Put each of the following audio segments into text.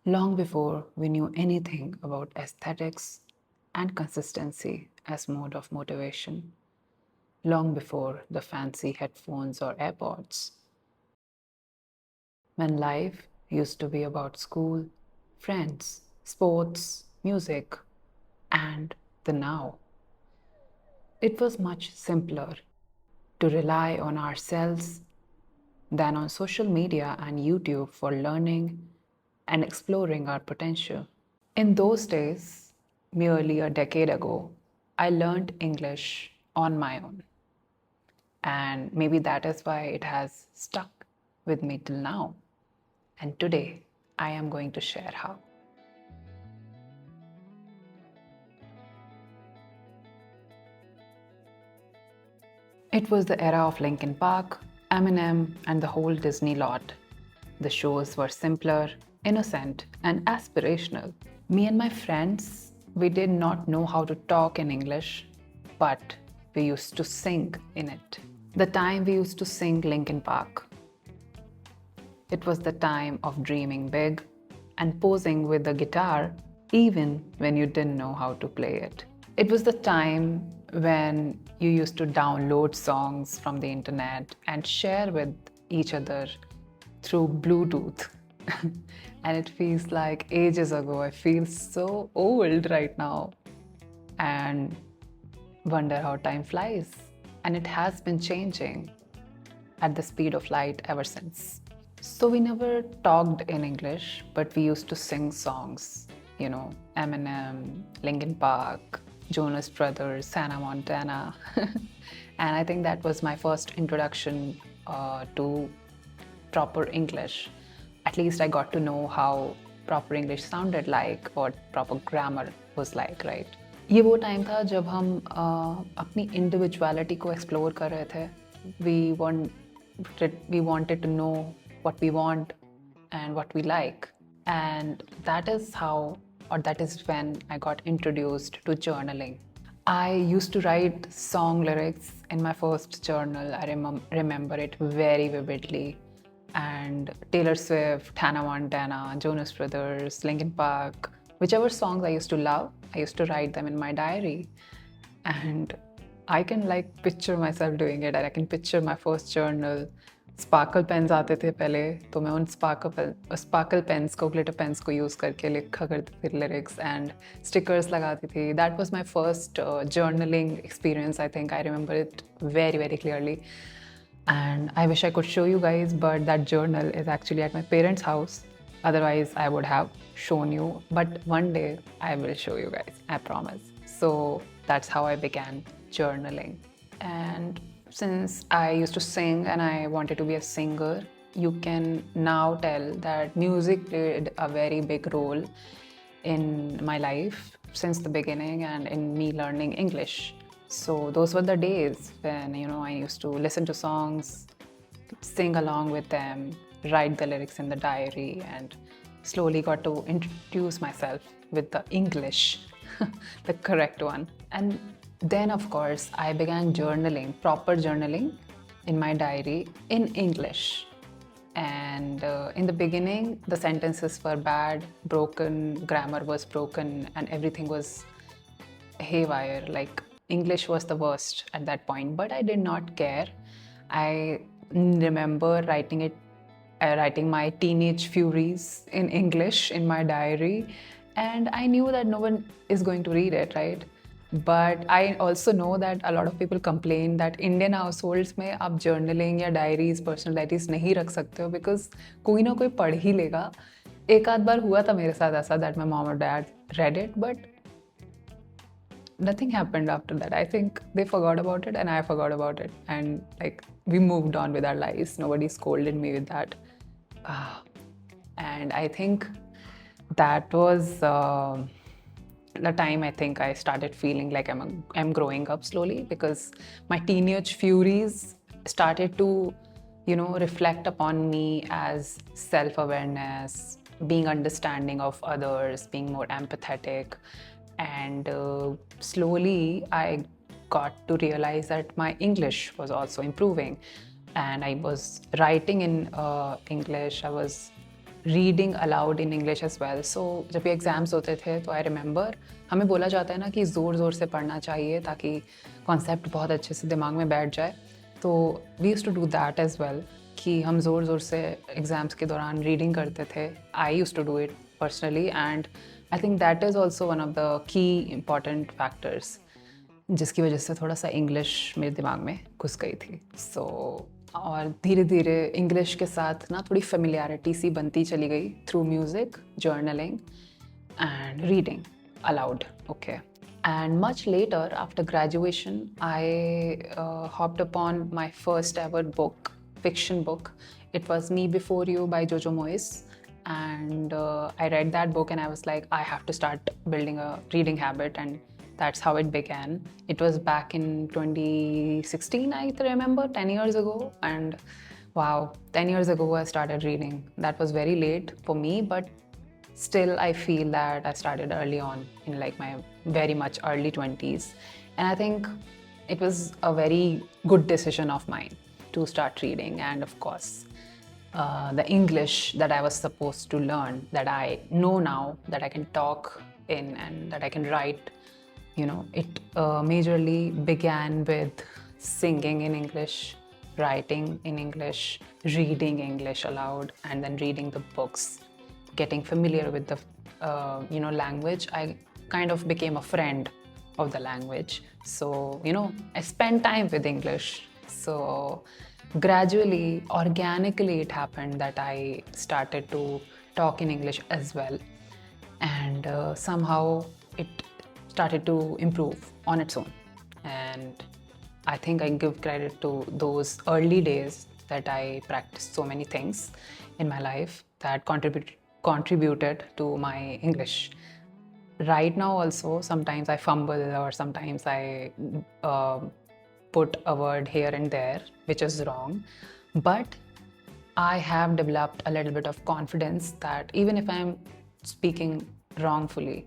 long before we knew anything about aesthetics and consistency as mode of motivation, long before the fancy headphones or AirPods, when life used to be about school, friends, sports, music, and the now. It was much simpler to rely on ourselves than on social media and YouTube for learning and exploring our potential. In those days, merely a decade ago, I learned English on my own. And maybe that is why it has stuck with me till now. And today, I am going to share how. It was the era of Linkin Park, Eminem, and the whole Disney lot. The shows were simpler, innocent, and aspirational. Me and my friends, we did not know how to talk in English, but we used to sing in it. The time we used to sing Linkin Park. It was the time of dreaming big and posing with the guitar even when you didn't know how to play it. It was the time when you used to download songs from the internet and share with each other through Bluetooth. And it feels like ages ago. I feel so old right now and wonder how time flies. And it has been changing at the speed of light ever since. So we never talked in English, but we used to sing songs, Eminem, Linkin Park, Jonas Brothers, Hannah Montana. And I think that was my first introduction to proper English. At least I got to know how proper English sounded like, what proper grammar was like, right? ये वो time था जब हम अपनी individuality को explore कर रहे थे. We wanted to know what we want and what we like. And that is when I got introduced to journaling. I used to write song lyrics in my first journal. I remember it very vividly. And Taylor Swift, Hannah Montana, Jonas Brothers, Linkin Park, whichever songs I used to love, I used to write them in my diary. And I can picture myself doing it. And I can picture my first journal. Sparkle pens आते थे पहले, तो मैं उन sparkle pens को, glitter pens को use करके लिखा करती थी लिरिक्स एंड स्टिकर्स लगाती थी. That was my first journaling experience. I think I remember it very very clearly. And I wish I could show you guys, but that journal is actually at my parents' house. Otherwise, I would have shown you. But one day, I will show you guys, I promise. So that's how I began journaling. And since I used to sing and I wanted to be a singer, you can now tell that music played a very big role in my life since the beginning and in me learning English. So those were the days when, I used to listen to songs, sing along with them, write the lyrics in the diary, and slowly got to introduce myself with the English, the correct one. And then, of course, I began journaling, proper journaling in my diary in English. And in the beginning, the sentences were bad, broken, grammar was broken, and everything was haywire. English was the worst at that point, but I did not care. I remember writing my teenage furies in English in my diary, and I knew that no one is going to read it, right? But I also know that a lot of people complain that Indian households में आप journaling या diaries, personal diaries नहीं रख सकते हो because कोई ना कोई पढ़ ही लेगा. एक आध बार हुआ था मेरे साथ ऐसा that my mom or dad read it, but nothing happened after that. I think they forgot about it and I forgot about it. And we moved on with our lives. Nobody scolded me with that. And I think that was the time I think I started feeling like I'm growing up slowly, because my teenage furies started to, reflect upon me as self-awareness, being understanding of others, being more empathetic. And slowly I got to realize that my English was also improving. And I was writing in English. I was reading aloud in English as well. So जब ये exams होते थे तो I remember हमें बोला जाता है ना कि ज़ोर ज़ोर से पढ़ना चाहिए ताकि कॉन्सेप्ट बहुत अच्छे से दिमाग में बैठ जाए. तो we used to do that as well कि हम ज़ोर ज़ोर से एग्ज़ाम्स के दौरान रीडिंग करते थे. I used to do it personally and I think that is also one of the key important factors जिसकी वजह से थोड़ा सा इंग्लिश मेरे दिमाग में घुस गई थी. और धीरे धीरे इंग्लिश के साथ ना थोड़ी फेमिलियरिटी सी बनती चली गई through music, journaling and reading aloud. Okay. And much later, after graduation, I hopped upon my first ever book, fiction book. It was Me Before You by Jojo Moyes. And I read that book and I was like, I have to start building a reading habit. And that's how it began. It was back in 2016, I remember, 10 years ago. And wow, 10 years ago I started reading. That was very late for me, but still I feel that I started early on in like my very much early 20s. And I think it was a very good decision of mine to start reading. And of course, the English that I was supposed to learn, that I know now, that I can talk in and that I can write, it majorly began with singing in English, writing in English, reading English aloud, and then reading the books, getting familiar with the language. I kind of became a friend of the language. So, I spent time with English. So gradually, organically, it happened that I started to talk in English as well. And somehow it started to improve on its own. And I think I give credit to those early days that I practiced so many things in my life that contributed to my English. Right now also, sometimes I fumble or sometimes I put a word here and there, which is wrong. But I have developed a little bit of confidence that even if I'm speaking wrongfully,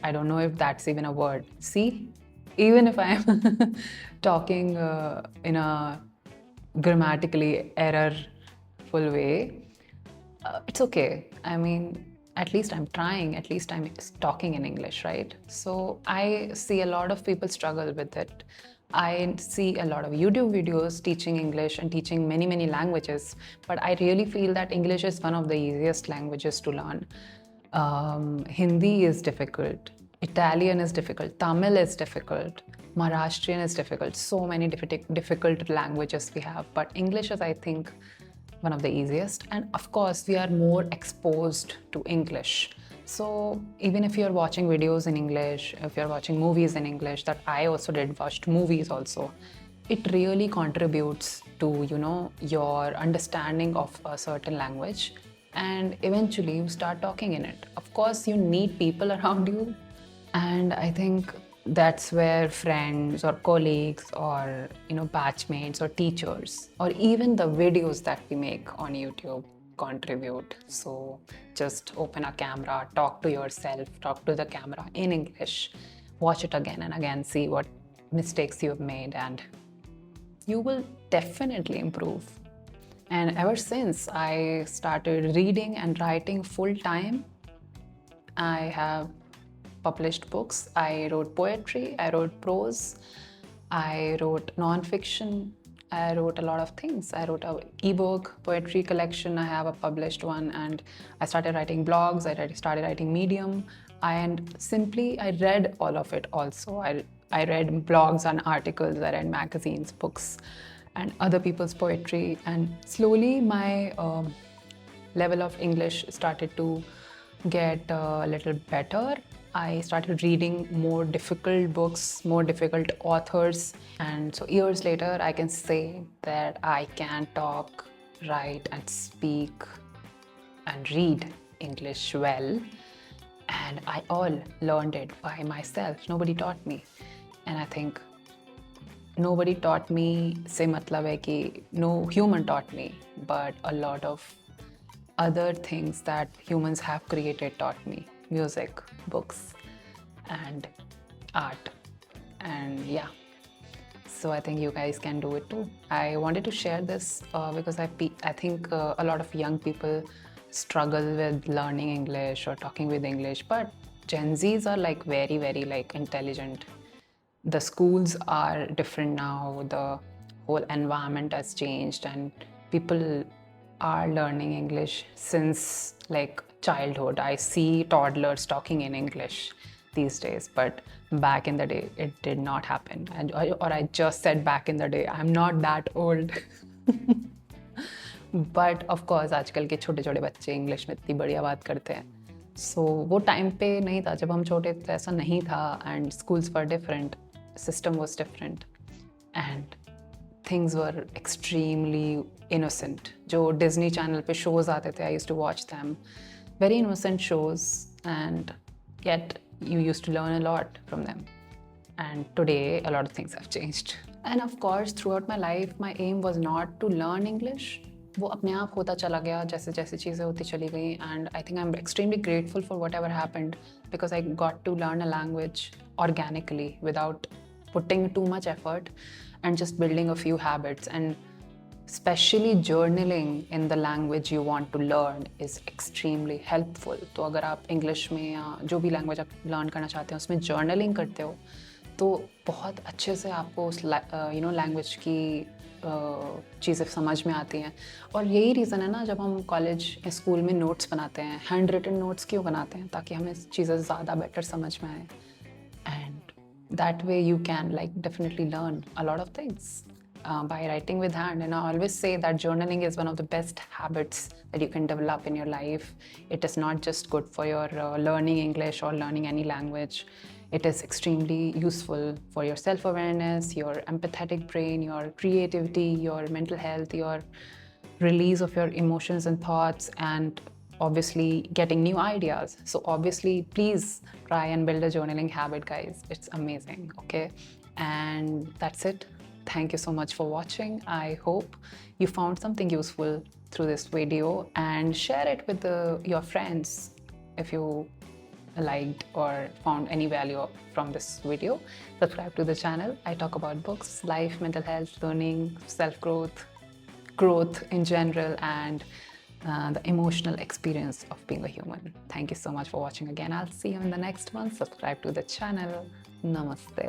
I don't know if that's even a word. See, even if I'm talking in a grammatically errorful way, it's okay. I mean, at least I'm trying, at least I'm talking in English, right? So I see a lot of people struggle with it. I see a lot of YouTube videos teaching English and teaching many, many languages, but I really feel that English is one of the easiest languages to learn. Hindi is difficult, Italian is difficult, Tamil is difficult, Maharashtrian is difficult. So many difficult languages we have, but English is, I think, one of the easiest. And of course, we are more exposed to English. So even if you're watching videos in English, if you're watching movies in English, that I also did, watched movies also, it really contributes to, your understanding of a certain language. And eventually you start talking in it. Of course, you need people around you. And I think that's where friends or colleagues or batchmates or teachers or even the videos that we make on YouTube contribute. So just open a camera, talk to yourself, talk to the camera in English, watch it again and again, see what mistakes you've made, and you will definitely improve. And ever since I started reading and writing full time, I have published books. I wrote poetry, I wrote prose, I wrote non-fiction, I wrote a lot of things. I wrote an ebook, poetry collection, I have a published one, and I started writing blogs, I started writing Medium, and simply I read all of it also. I read blogs and articles, I read magazines, books, and other people's poetry, and slowly my level of English started to get a little better. I started reading more difficult books, more difficult authors, and so years later I can say that I can talk, write and speak and read English well, and I all learned it by myself. Nobody taught me. And I think nobody taught me se matlab hai ki no human taught me, but a lot of other things that humans have created taught me. Music, books, and art. And yeah, so I think you guys can do it too. I wanted to share this because I think a lot of young people struggle with learning English or talking with English, but Gen Zs are like very, very like intelligent. The schools are different now, the whole environment has changed, and people are learning English since like childhood. I see toddlers talking in English these days, but back in the day it did not happen. Or I just said back in the day, I'm not that old. But of course आजकल के छोटे छोटे बच्चे English में इतनी बढ़िया बात करते हैं. सो वो टाइम पे नहीं था, जब हम छोटे थे ऐसा नहीं था, and schools were different, system was different, and things were extremely innocent. जो डिज्नी चैनल पे शोज़ आते थे, I used to watch them, very innocent shows, and yet you used to learn a lot from them. And today a lot of things have changed. And of course throughout my life my aim was not to learn English. वो अपने आप होता चला गया जैसे जैसे चीज़ें होती चली गई. And I think I'm extremely grateful for whatever happened, because I got to learn a language organically without putting too much effort and just building a few habits. And especially journaling in the language you want to learn is extremely helpful. तो अगर आप English में या जो भी language आप learn करना चाहते हैं उसमें जर्नलिंग करते हो तो बहुत अच्छे से आपको उस लैंग्वेज की चीज़ें समझ में आती हैं. और यही रीज़न है ना, जब हम कॉलेज या स्कूल में नोट्स बनाते हैं, हैंड रिटन नोट्स क्यों बनाते हैं? ताकि हमें चीज़ें ज़्यादा बेटर समझ में आए. And that way you can like definitely learn a lot of things by writing with hand. And I always say that journaling is one of the best habits that you can develop in your life. It is not just good for your learning English or learning any language. It is extremely useful for your self-awareness, your empathetic brain, your creativity, your mental health, your release of your emotions and thoughts, and obviously getting new ideas. So obviously please try and build a journaling habit, guys. It's amazing. Okay, and that's it. Thank you so much for watching. I hope you found something useful through this video, and share it with your friends if you liked or found any value from this video. Subscribe to the channel. I talk about books, life, mental health, learning, self-growth, growth in general, and the emotional experience of being a human. Thank you so much for watching again. I'll see you in the next one. Subscribe to the channel. Namaste.